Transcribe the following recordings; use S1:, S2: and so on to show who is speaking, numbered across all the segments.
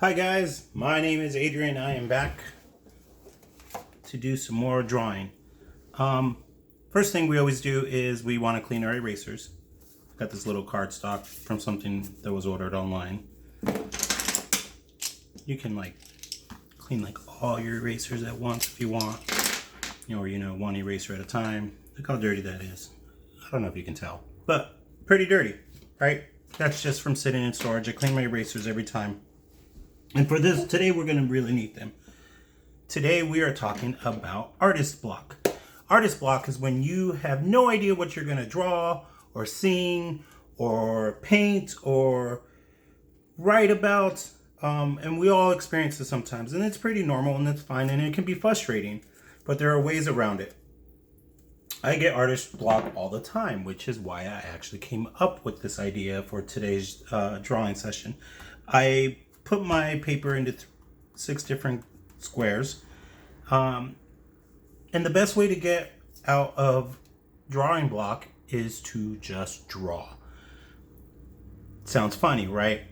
S1: Hi guys, my name is Adrian. I am back to do some more drawing. First thing we always do is we want to clean our erasers. Got this little cardstock from something that was ordered online. You can clean all your erasers at once if you want, or one eraser at a time. Look how dirty that is. I don't know if you can tell, but pretty dirty, right? That's just from sitting in storage. I clean my erasers every time. And for this, today we're going to really need them. Today we are talking about artist block. Artist block is when you have no idea what you're going to draw or sing or paint or write about. And we all experience this sometimes. And it's pretty normal and it's fine and it can be frustrating. But there are ways around it. I get artist block all the time, which is why I actually came up with this idea for today's drawing session. I put my paper into 6 different squares. And the best way to get out of drawing block is to just draw. Sounds funny, right?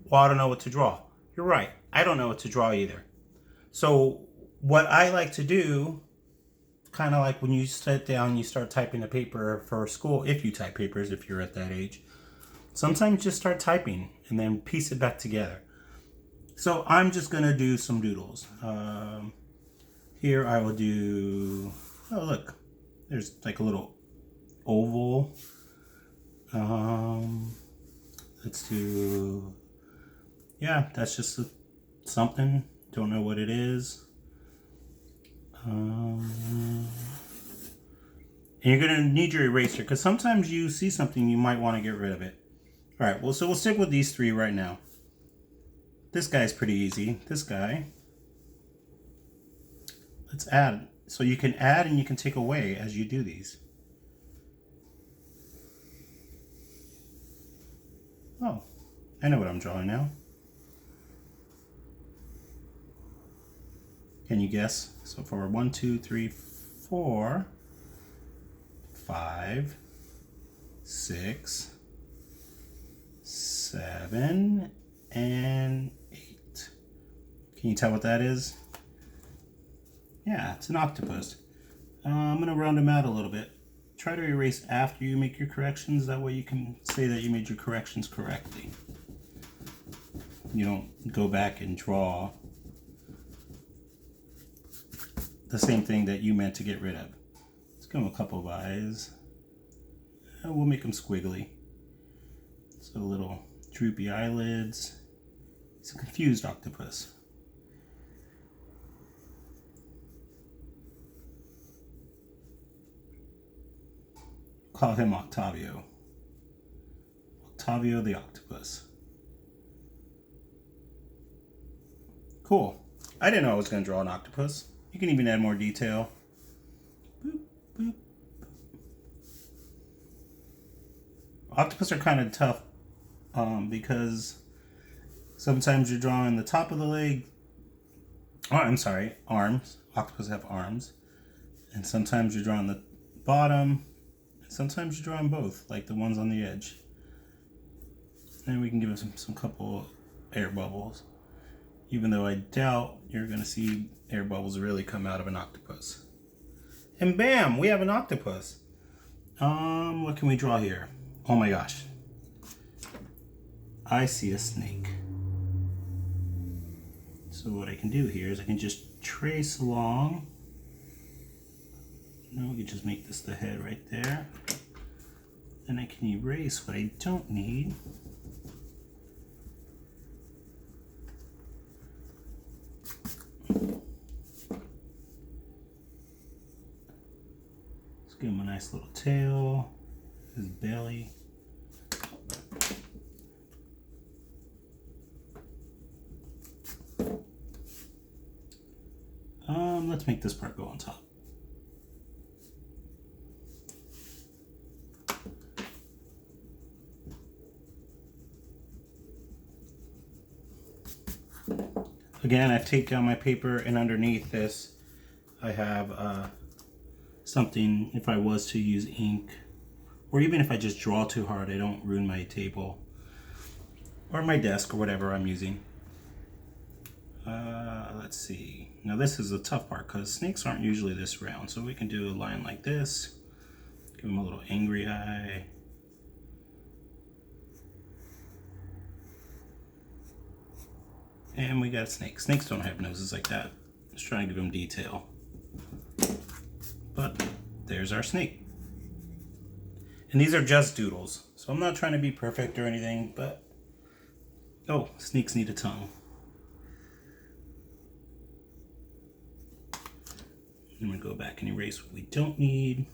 S1: Well, I don't know what to draw. You're right. I don't know what to draw either. So what I like to do, kind of like when you sit down and you start typing a paper for school, if you type papers, if you're at that age, sometimes just start typing and then piece it back together. So I'm just going to do some doodles. Here I will do, oh look, there's like a little oval. Let's do, yeah, that's just something. Don't know what it is. And you're going to need your eraser because sometimes you see something you might want to get rid of it. All right, well, so we'll stick with these 3 right now. This guy's pretty easy. This guy. Let's add. So you can add and you can take away as you do these. Oh, I know what I'm drawing now. Can you guess? So for 1, 2, 3, 4, 5, 6, 7, and 8. Can you tell what that is? Yeah, it's an octopus. I'm going to round them out a little bit. Try to erase after you make your corrections. That way you can say that you made your corrections correctly. You don't go back and draw the same thing that you meant to get rid of. Let's give them a couple of eyes. We'll make them squiggly. So little droopy eyelids. It's a confused octopus. Call him Octavio. Octavio the octopus. Cool. I didn't know I was going to draw an octopus. You can even add more detail. Boop, boop. Octopus are kind of tough because sometimes you're drawing the top of the leg. Oh, I'm sorry, arms. Octopus have arms. And sometimes you're drawing the bottom. And sometimes you're drawing both, like the ones on the edge. And we can give it some couple air bubbles. Even though I doubt you're going to see air bubbles really come out of an octopus. And bam, we have an octopus. What can we draw here? Oh my gosh. I see a snake. So what I can do here is I can just trace along. Now we can just make this the head right there. Then I can erase what I don't need. Let's give him a nice little tail, his belly. Let's make this part go on top. Again, I've taped down my paper, and underneath this I have something if I was to use ink, or even if I just draw too hard, I don't ruin my table or my desk or whatever I'm using. Let's see. Now this is the tough part because snakes aren't usually this round. So we can do a line like this. Give him a little angry eye. And we got a snake. Snakes don't have noses like that. Let's try and give them detail. But there's our snake. And these are just doodles. So I'm not trying to be perfect or anything, but... Oh, snakes need a tongue. I'm going to go back and erase what we don't need.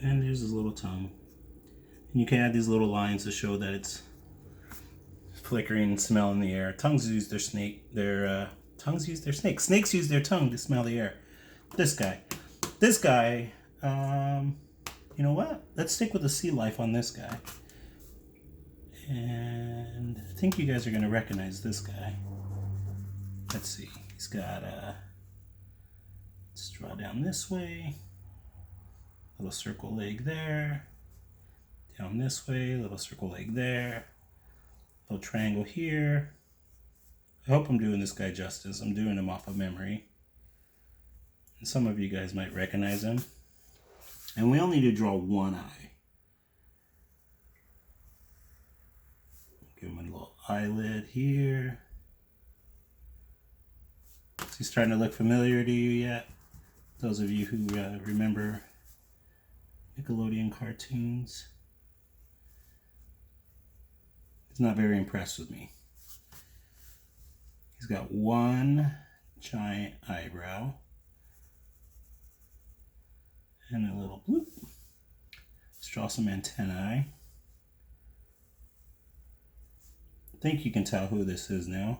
S1: And there's his little tongue. And you can add these little lines to show that it's flickering smell in the air. Tongues use their snake. Tongues use their snake. Snakes use their tongue to smell the air. This guy. You know what? Let's stick with the sea life on this guy. And I think you guys are going to recognize this guy. Let's see. He's got let's draw down this way. Little circle leg there. Down this way, little circle leg there. Little triangle here. I hope I'm doing this guy justice. I'm doing him off of memory. And some of you guys might recognize him. And we only need to draw one eye. Give him a little eyelid here. Is he starting to look familiar to you yet? Those of you who remember Nickelodeon cartoons. He's not very impressed with me. He's got one giant eyebrow. And a little bloop. Let's draw some antennae. I think you can tell who this is now.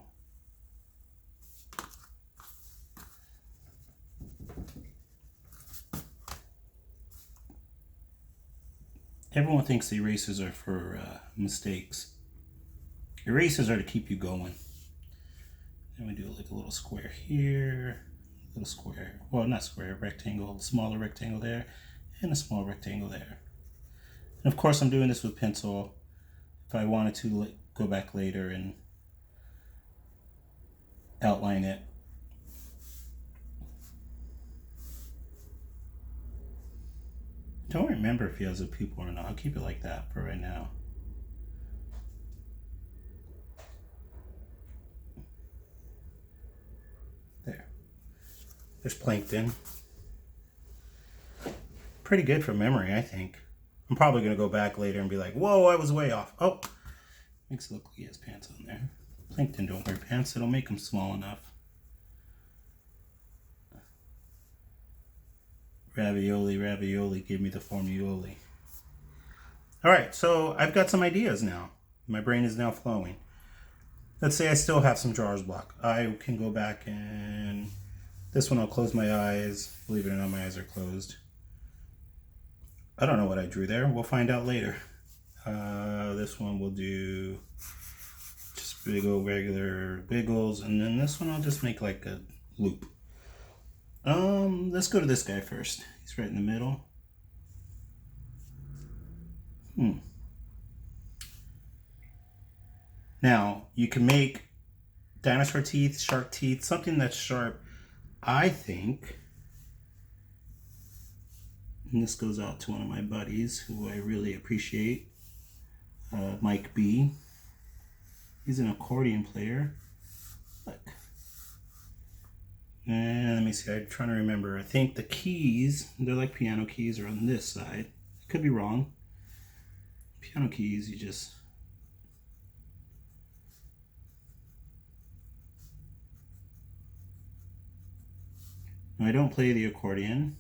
S1: Everyone thinks the erasers are for mistakes. Erasers are to keep you going. Then we do like a little square here. Little square, well, not square, rectangle, smaller rectangle there, and a small rectangle there. And of course I'm doing this with pencil. If I wanted to go back later and outline it. Don't remember if he has a pupil or not. I'll keep it like that for right now. There. There's plankton. Pretty good from memory, I think. I'm probably going to go back later and be like, whoa, I was way off. Oh, makes it look like he has pants on there. Plankton don't wear pants. It'll make them small enough. Ravioli, ravioli, give me the formioli. All right, so I've got some ideas now. My brain is now flowing. Let's say I still have some drawers blocked. I can go back and this one I'll close my eyes. Believe it or not, my eyes are closed. I don't know what I drew there. We'll find out later. This one we'll do just big old regular biggles, and then this one I'll just make like a loop. Let's go to this guy first. He's right in the middle. Now, you can make dinosaur teeth, shark teeth, something that's sharp. I think, and this goes out to one of my buddies who I really appreciate, Mike B. He's an accordion player. Look. And let me see, I'm trying to remember. I think the keys, they're like piano keys, are on this side. I could be wrong. Piano keys, you just... Now, I don't play the accordion,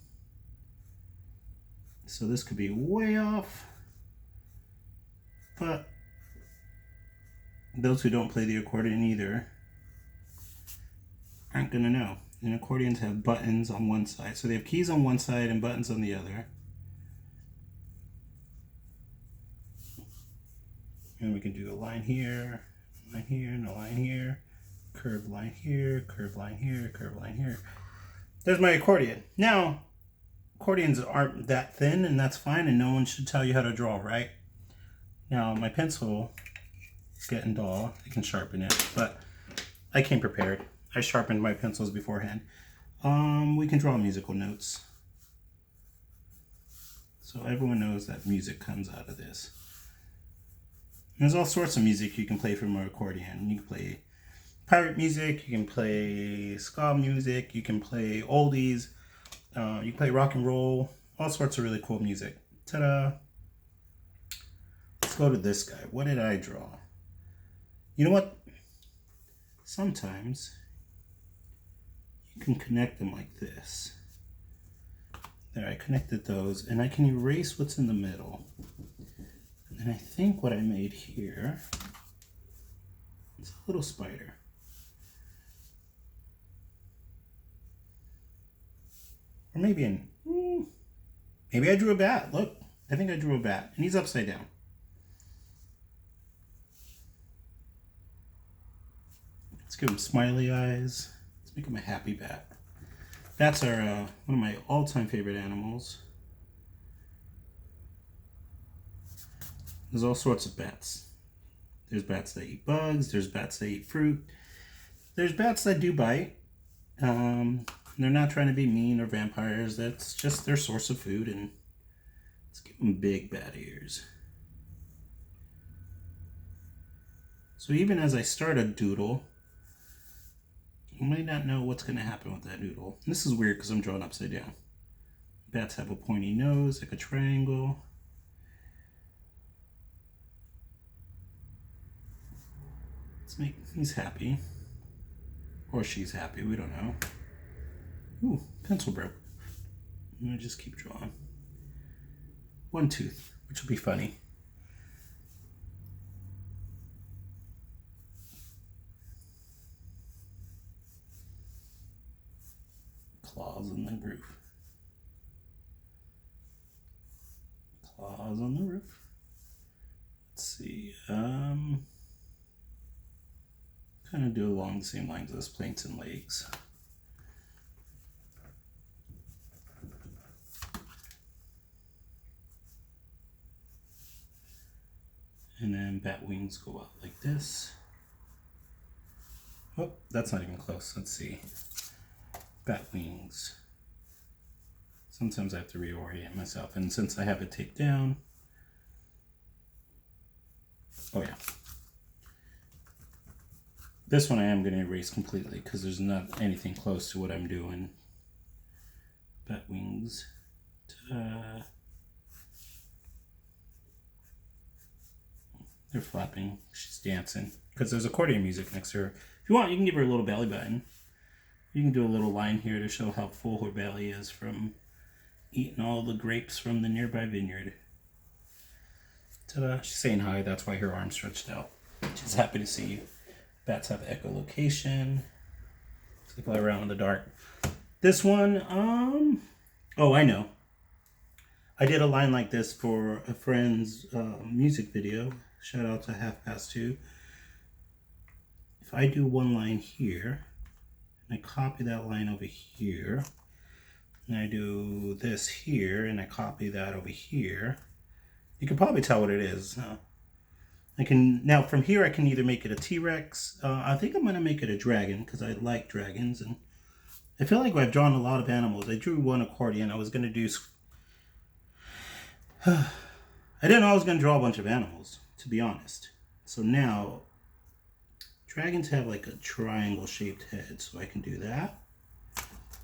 S1: so this could be way off. But those who don't play the accordion either aren't gonna know. And accordions have buttons on one side. So they have keys on one side and buttons on the other. And we can do a line here, and a line here, curved line here, curved line here, curved line here. There's my accordion. Now, accordions aren't that thin, and that's fine, and no one should tell you how to draw, right? Now, my pencil getting dull. I can sharpen it, but I came prepared. I sharpened my pencils beforehand. We can draw musical notes. So everyone knows that music comes out of this. There's all sorts of music you can play from an accordion. You can play pirate music, you can play ska music, you can play oldies, you can play rock and roll, all sorts of really cool music. Ta-da! Let's go to this guy. What did I draw? You know what? Sometimes you can connect them like this. There, I connected those, and I can erase what's in the middle. And I think what I made here is a little spider. Or maybe maybe I drew a bat. Look, I think I drew a bat, and he's upside down. Let's give him smiley eyes. Let's make him a happy bat. Bats are one of my all-time favorite animals. There's all sorts of bats. There's bats that eat bugs. There's bats that eat fruit. There's bats that do bite. They're not trying to be mean or vampires. That's just their source of food. And let's give them big bat ears. So even as I start a doodle, you might not know what's going to happen with that doodle. And this is weird because I'm drawing upside down. Bats have a pointy nose, like a triangle. He's happy. Or she's happy, we don't know. Ooh, pencil broke. I'm gonna just keep drawing. One tooth, which will be funny. Claws on the roof. Claws on the roof. Let's see, kind of do along the same lines as plates and legs. And then bat wings go out like this. Oh, that's not even close. Let's see. Bat wings. Sometimes I have to reorient myself, and since I have it taped down, oh yeah. This one I am going to erase completely because there's not anything close to what I'm doing. Bat wings. Ta-da. They're flapping. She's dancing because there's accordion music next to her. If you want, you can give her a little belly button. You can do a little line here to show how full her belly is from eating all the grapes from the nearby vineyard. Ta-da. She's saying hi. That's why her arm's stretched out. She's happy to see you. Bats have echolocation. They fly around in the dark. This one, oh, I know. I did a line like this for a friend's music video. Shout out to 2:30. If I do one line here, and I copy that line over here, and I do this here, and I copy that over here, you can probably tell what it is. I can now from here I can either make it a T-Rex. I think I'm gonna make it a dragon because I like dragons, and I feel like I've drawn a lot of animals. I drew one accordion. I was gonna do. I didn't know I was gonna draw a bunch of animals, to be honest. So now dragons have like a triangle shaped head, so I can do that.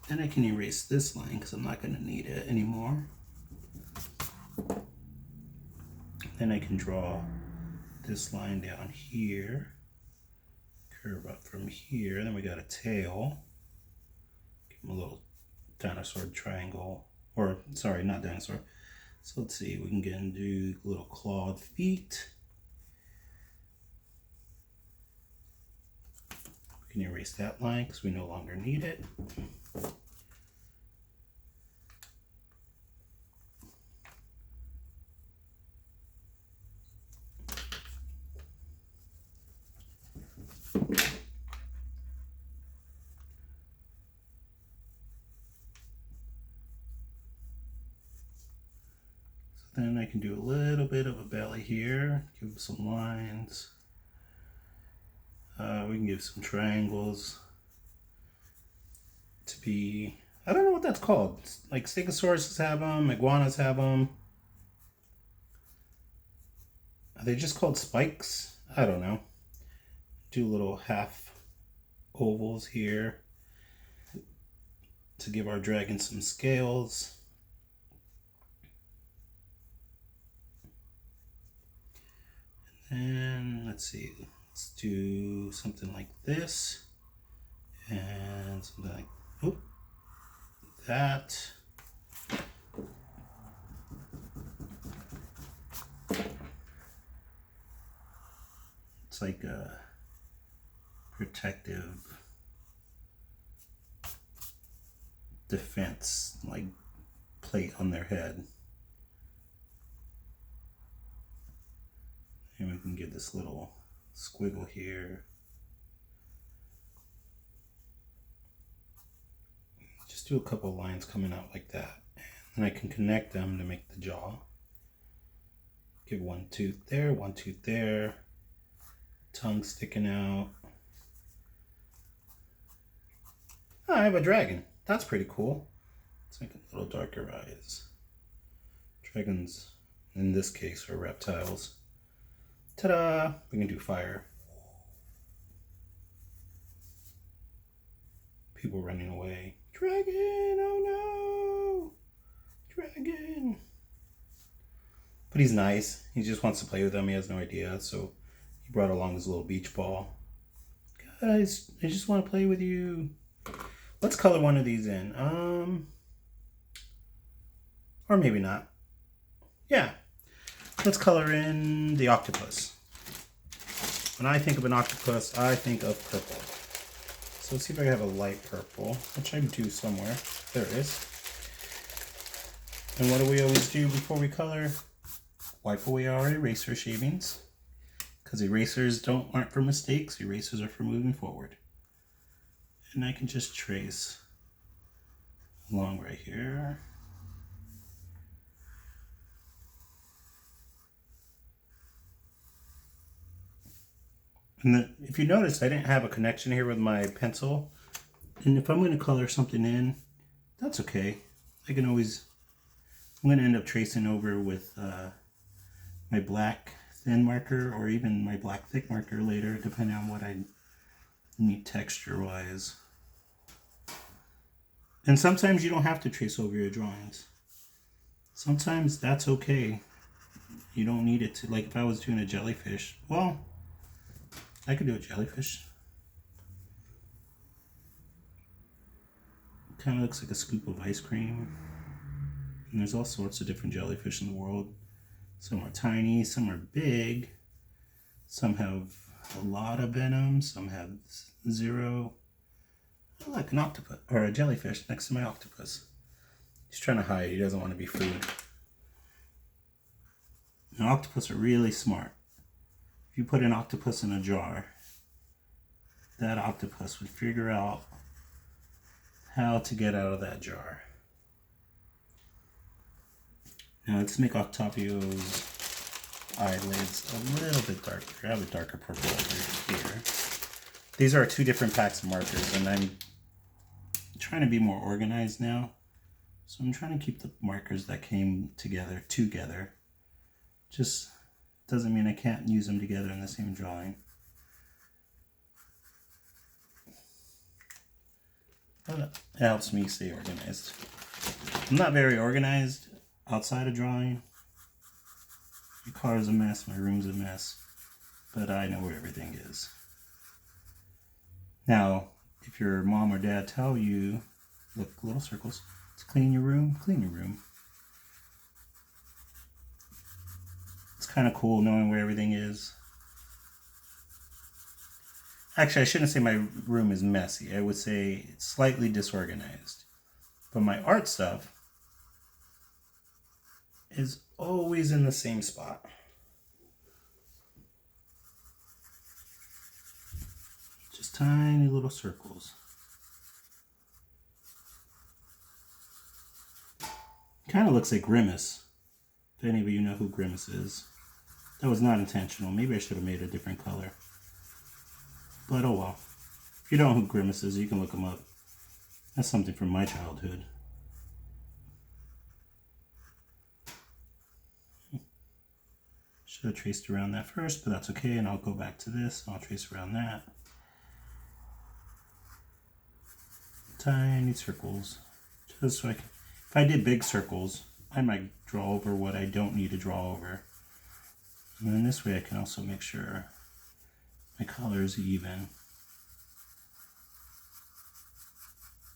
S1: Then I can erase this line because I'm not gonna need it anymore. Then I can draw this line down here, curve up from here, then we got a tail, give him a little dinosaur triangle, or sorry, not dinosaur. So let's see, we can get into little clawed feet. We can erase that line because we no longer need it. Then I can do a little bit of a belly here, give him some lines. We can give some triangles to be, I don't know what that's called. Like stegosauruses have them, iguanas have them. Are they just called spikes? I don't know. Do little half ovals here to give our dragon some scales. And let's see, let's do something like this and something like that. It's like a protective defense, like plate on their head. And we can give this little squiggle here. Just do a couple of lines coming out like that. And I can connect them to make the jaw. Give one tooth there, tongue sticking out. Oh, I have a dragon. That's pretty cool. Let's make a little darker eyes. Dragons, in this case, are reptiles. Ta-da! We can do fire. People running away. Dragon! Oh no! Dragon! But he's nice. He just wants to play with them. He has no idea. So he brought along his little beach ball. Guys, I just want to play with you. Let's color one of these in. Or maybe not. Yeah. Let's color in the octopus. When I think of an octopus, I think of purple. So let's see if I have a light purple, which I do somewhere. There it is. And what do we always do before we color? Wipe away our eraser shavings. Because erasers aren't for mistakes, erasers are for moving forward. And I can just trace along right here. And if you notice, I didn't have a connection here with my pencil. And if I'm going to color something in, that's okay. I'm going to end up tracing over with my black thin marker or even my black thick marker later, depending on what I need texture-wise. And sometimes you don't have to trace over your drawings. Sometimes that's okay. You don't need it to, like if I was doing a jellyfish, well, I could do a jellyfish. Kind of looks like a scoop of ice cream. And there's all sorts of different jellyfish in the world. Some are tiny, some are big. Some have a lot of venom, some have zero. I like an octopus, or a jellyfish next to my octopus. He's trying to hide, he doesn't want to be food. An octopus are really smart. If you put an octopus in a jar, that octopus would figure out how to get out of that jar. Now let's make Octavio's eyelids a little bit darker. I have a darker purple over here. These are two different packs of markers, and I'm trying to be more organized now. So I'm trying to keep the markers that came together. Just doesn't mean I can't use them together in the same drawing. But it helps me stay organized. I'm not very organized outside of drawing. My car's a mess, my room's a mess, but I know where everything is. Now, if your mom or dad tell you, look, little circles, to clean your room, clean your room. It's kind of cool knowing where everything is. Actually, I shouldn't say my room is messy. I would say it's slightly disorganized. But my art stuff is always in the same spot. Just tiny little circles. Kind of looks like Grimace. If any of you know who Grimace is. That was not intentional. Maybe I should have made a different color. But oh well. If you don't know who Grimace is, you can look him up. That's something from my childhood. Should have traced around that first, but that's okay, and I'll go back to this, and I'll trace around that. Tiny circles. Just so I can, if I did big circles, I might draw over what I don't need to draw over. And then this way I can also make sure my color is even.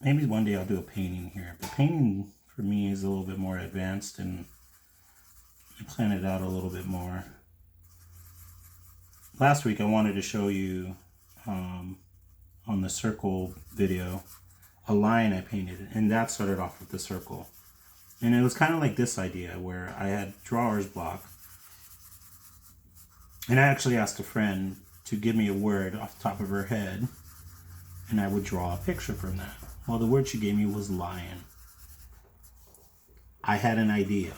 S1: Maybe one day I'll do a painting here, but painting for me is a little bit more advanced and I plan it out a little bit more. Last week I wanted to show you on the circle video a line I painted, and that started off with the circle. And it was kind of like this idea where I had drawer's block, and I actually asked a friend to give me a word off the top of her head, and I would draw a picture from that. Well, the word she gave me was lion. I had an idea,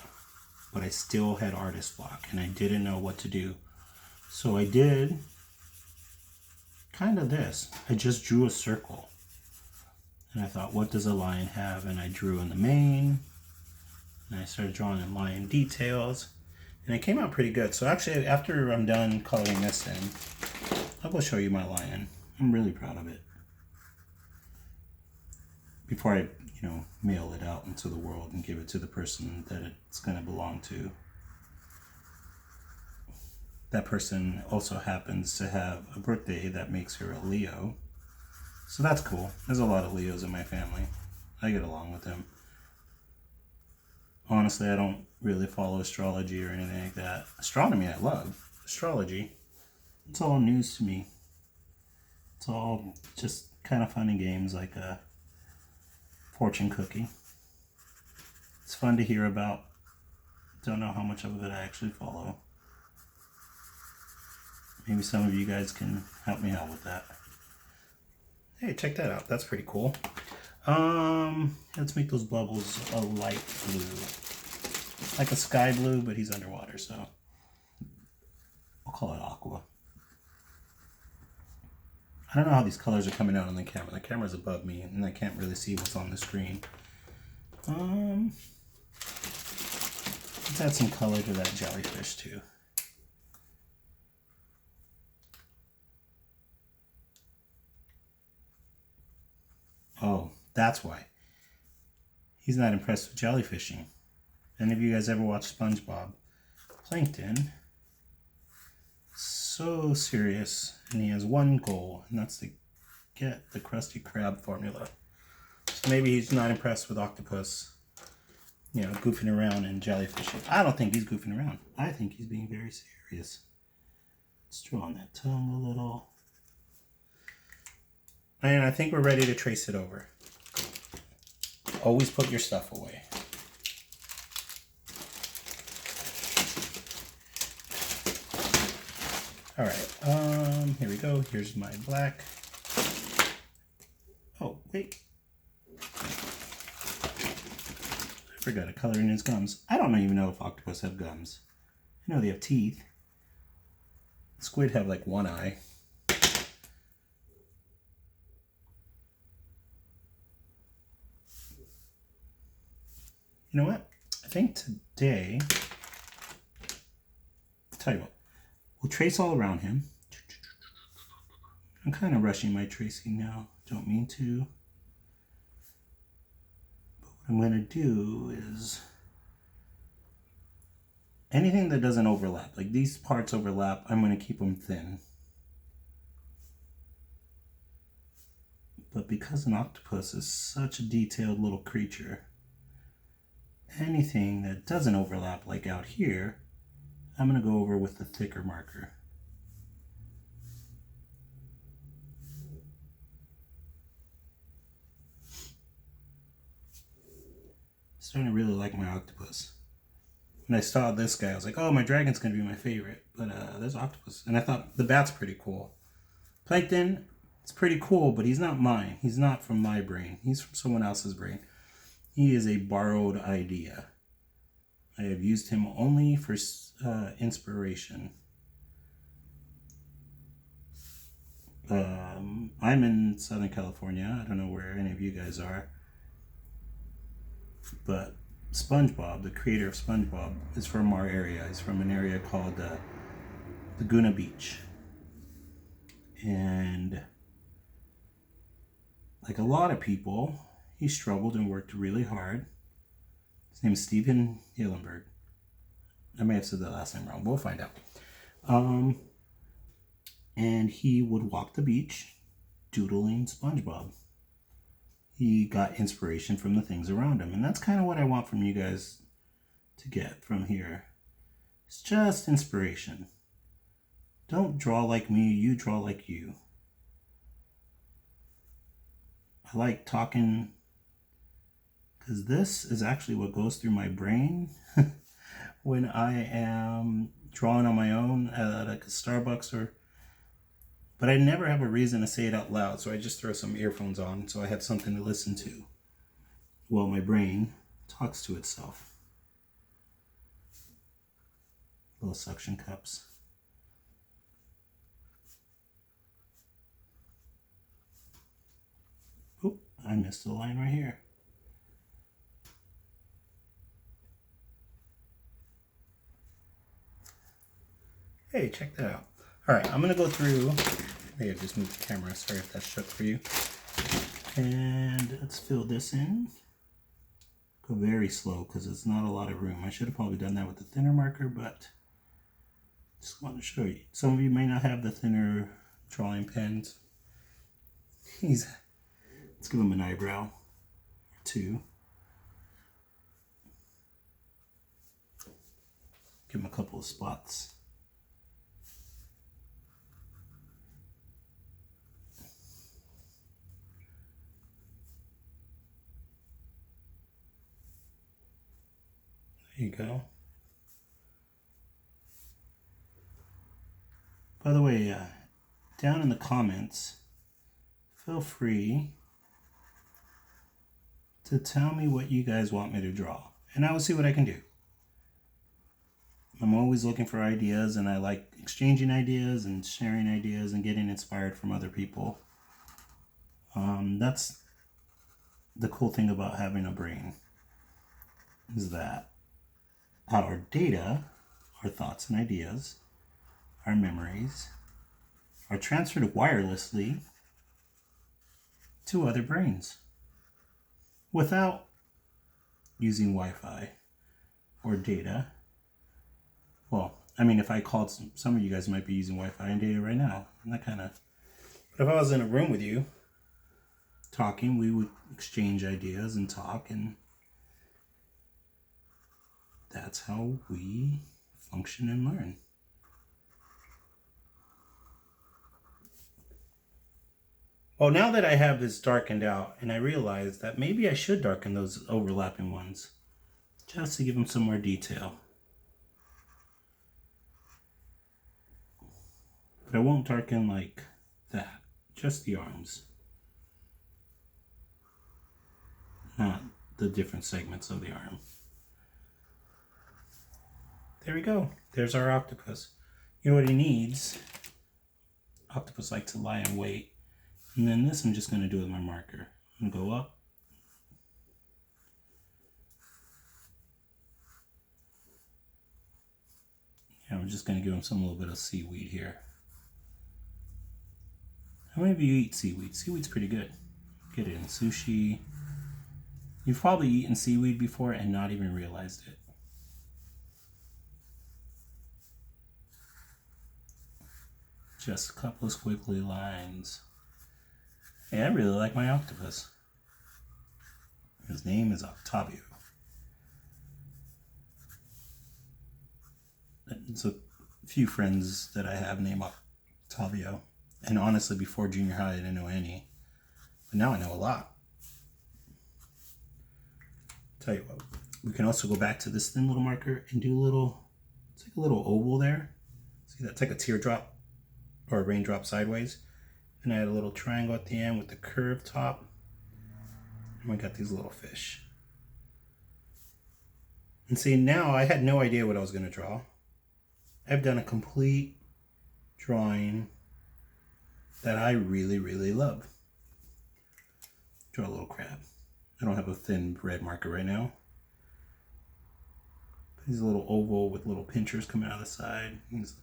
S1: but I still had artist block, and I didn't know what to do. So I did kind of this. I just drew a circle. And I thought, what does a lion have? And I drew in the mane. And I started drawing in lion details. And it came out pretty good. So actually, after I'm done coloring this in, I'll go show you my lion. I'm really proud of it. Before I, mail it out into the world and give it to the person that it's going to belong to. That person also happens to have a birthday that makes her a Leo. So that's cool. There's a lot of Leos in my family. I get along with them. Honestly, I don't really follow astrology or anything like that. Astronomy I love. Astrology, it's all news to me. It's all just kind of fun and games, like a fortune cookie. It's fun to hear about. Don't know how much of it I actually follow. Maybe some of you guys can help me out with that. Hey, check that out. That's pretty cool. Let's make those bubbles a light blue. Like a sky blue, but he's underwater, so I'll call it aqua. I don't know how these colors are coming out on the camera. The camera's above me, and I can't really see what's on the screen. Let's add some color to that jellyfish, too. Oh, that's why. He's not impressed with jellyfishing. Any of you guys ever watch SpongeBob? Plankton, so serious, and he has one goal, and that's to get the Krusty Krab formula. So maybe he's not impressed with octopus, goofing around and jellyfishing. I don't think he's goofing around. I think he's being very serious. Let's draw on that tongue a little. And I think we're ready to trace it over. Always put your stuff away. All right, here we go. Here's my black. Oh, wait. I forgot to color in his gums. I don't even know if octopus have gums. I know they have teeth. Squid have like one eye. You know what? I think today, I'll tell you what, we'll trace all around him. I'm kind of rushing my tracing now. Don't mean to. But what I'm going to do is anything that doesn't overlap, like these parts overlap, I'm going to keep them thin. But because an octopus is such a detailed little creature, anything that doesn't overlap, like out here, I'm going to go over with the thicker marker. Starting to really like my octopus. When I saw this guy, I was like, oh, my dragon's going to be my favorite. But there's octopus. And I thought the bat's pretty cool. Plankton, it's pretty cool, but he's not mine. He's not from my brain. He's from someone else's brain. He is a borrowed idea. I have used him only for inspiration. I'm in Southern California. I don't know where any of you guys are. But SpongeBob, the creator of SpongeBob, is from our area. He's from an area called Laguna Beach. And like a lot of people, he struggled and worked really hard. His name is Steven Hillenberg. I may have said the last name wrong. We'll find out. And he would walk the beach doodling SpongeBob. He got inspiration from the things around him. And that's kind of what I want from you guys to get from here. It's just inspiration. Don't draw like me, you draw like you. I like talking because this is actually what goes through my brain when I am drawing on my own at like a Starbucks but I never have a reason to say it out loud, so I just throw some earphones on so I have something to listen to while my brain talks to itself. Little suction cups. Oop, I missed a line right here. Hey, check that out. All right, I'm gonna go through, maybe I just moved the camera, sorry if that shook for you. And let's fill this in. Go very slow because it's not a lot of room. I should have probably done that with the thinner marker, but just want to show you. Some of you may not have the thinner drawing pens. Let's give him an eyebrow or two. Give him a couple of spots. There you go. By the way, down in the comments, feel free to tell me what you guys want me to draw, and I will see what I can do. I'm always looking for ideas, and I like exchanging ideas and sharing ideas and getting inspired from other people. That's the cool thing about having a brain, is that our data, our thoughts and ideas, our memories, are transferred wirelessly to other brains without using Wi-Fi or data. Well, I mean, if I called some of you guys might be using Wi-Fi and data right now, and that kind of. But if I was in a room with you talking, we would exchange ideas and talk, and that's how we function and learn. Well, now that I have this darkened out, and I realize that maybe I should darken those overlapping ones just to give them some more detail. But I won't darken like that, just the arms, not the different segments of the arm. There we go. There's our octopus. You know what he needs? Octopus like to lie in wait. And then this I'm just going to do with my marker. I'm going to go up. Yeah, I'm just going to give him some little bit of seaweed here. How many of you eat seaweed? Seaweed's pretty good. Get it in sushi. You've probably eaten seaweed before and not even realized it. Just a couple of squiggly lines. Hey, I really like my octopus. His name is Octavio. It's a few friends that I have named Octavio. And honestly, before junior high, I didn't know any. But now I know a lot. Tell you what, we can also go back to this thin little marker and do a little, it's like a little oval there. See, that's like a teardrop or a raindrop sideways. And I had a little triangle at the end with the curved top. And we got these little fish. And see, now I had no idea what I was going to draw. I've done a complete drawing that I really, really love. Draw a little crab. I don't have a thin red marker right now. He's a little oval with little pinchers coming out of the side. He's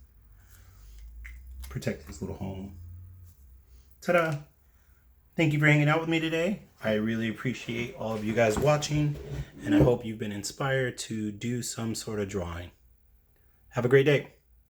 S1: protect his little home. Ta-da! Thank you for hanging out with me today. I really appreciate all of you guys watching, and I hope you've been inspired to do some sort of drawing. Have a great day.